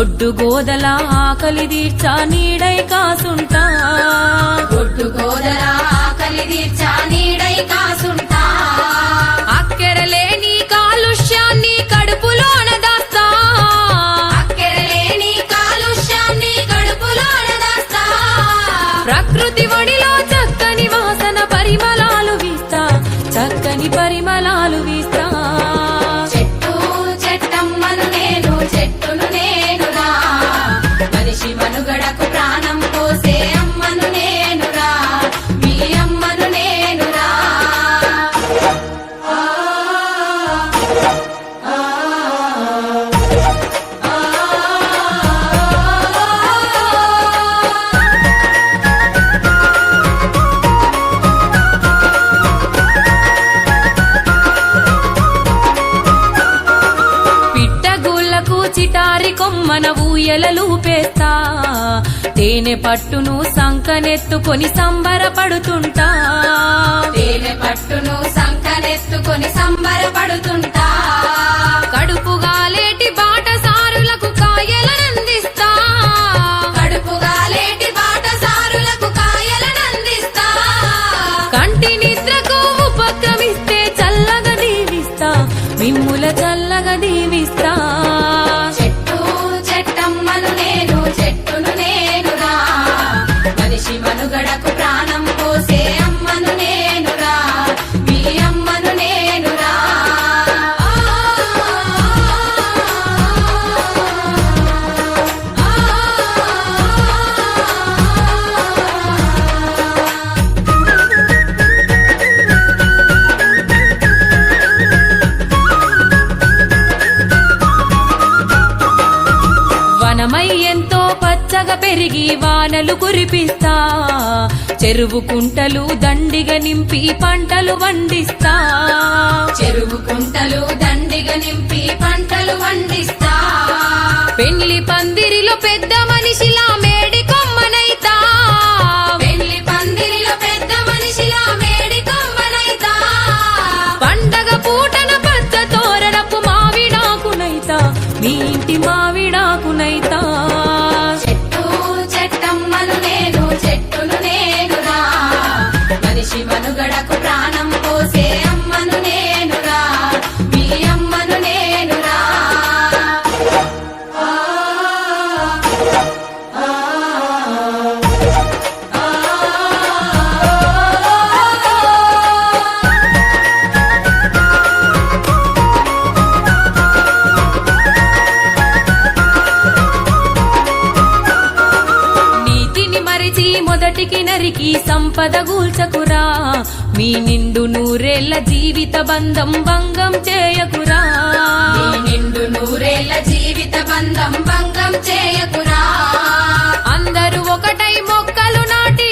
గొడ్డు గోదల ఆకలి తీర్చా నీడై కాసుంటా గొడ్డు గోదల ఆకలి తీర్చా నీడై కాసుంటా అక్కెరలేని కాలుష్యాన్ని కడుపులోన దాస్తా అక్కెరలేని కాలుష్యాన్ని కడుపులోన దాస్తా ప్రకృతి ఒడిలో చక్కని వాసన పరిమళాలు వీస్తా చక్కని పరిమళాలు వీస్తా చెట్టు చెట్టమ్మను నేను చెట్టును నేనురా మనిషి మనుగడకు ప్రాణం పోసే అమ్మను నేనురా మీ అమ్మను నేనురా పిట్టగూళ్ళకు చిటారి కొమ్మన ఊయలలూపేస్తా తేనె పట్టును సంకనెత్తుకొని సంబరపడుతుంటా తేనె పట్టును సంకనెత్తుకొని సంబరపడుతుంటా కడుపుగాలేటి బాటసారులకు కాయలనందిస్తా కడుపుగాలేటి బాటసారులకు కాయలనందిస్తా కంటి నిద్రకు ఉపక్రమిస్తే చల్లగా దీవిస్తా మిమ్ముల చల్లగా దీవిస్తా చెట్టు చెట్టమ్మను నేను చెట్టును నేనురా మనిషి మనుగడకు ప్రాణం పోసే అమ్మను నేనురా మీ అమ్మను నేనురా వనమై ఎంతో పచ్చగా పెరిగి వానలు కురిపిస్తా చెరువు కుంటలు దండిగా నింపి పంటలు వండిస్తా చెరువు కుంటలు దండిగా నింపి పంటలు వండిస్తా పెళ్లి పందిరిలో పెద్ద మనిషిలా మేడి కొమ్మనైతా పెళ్లి పందిరిలో పెద్ద మనిషిలా మేడి కొమ్మనైతా పండగ పూటన పచ్చ తోరణపు మావిడాకునైతా మీ ఇంటి మావిడాకునైతా చెట్టు చెట్టమ్మను నేను చెట్టును నేనురా మనిషి మనుగడకు ప్రాణం పోసే అమ్మను నేనురా మీ అమ్మను నేనురా నీతిని మరిచి మొదటికి నరికి సంపద గూల్చకురా మీ నిండు నూరేళ్ల జీవిత బంధం భంగం చేయకురా నీ నిండు నూరేళ్ల జీవిత బంధం భంగం చేయకురా అందరూ ఒకటై మొక్కలు నాటి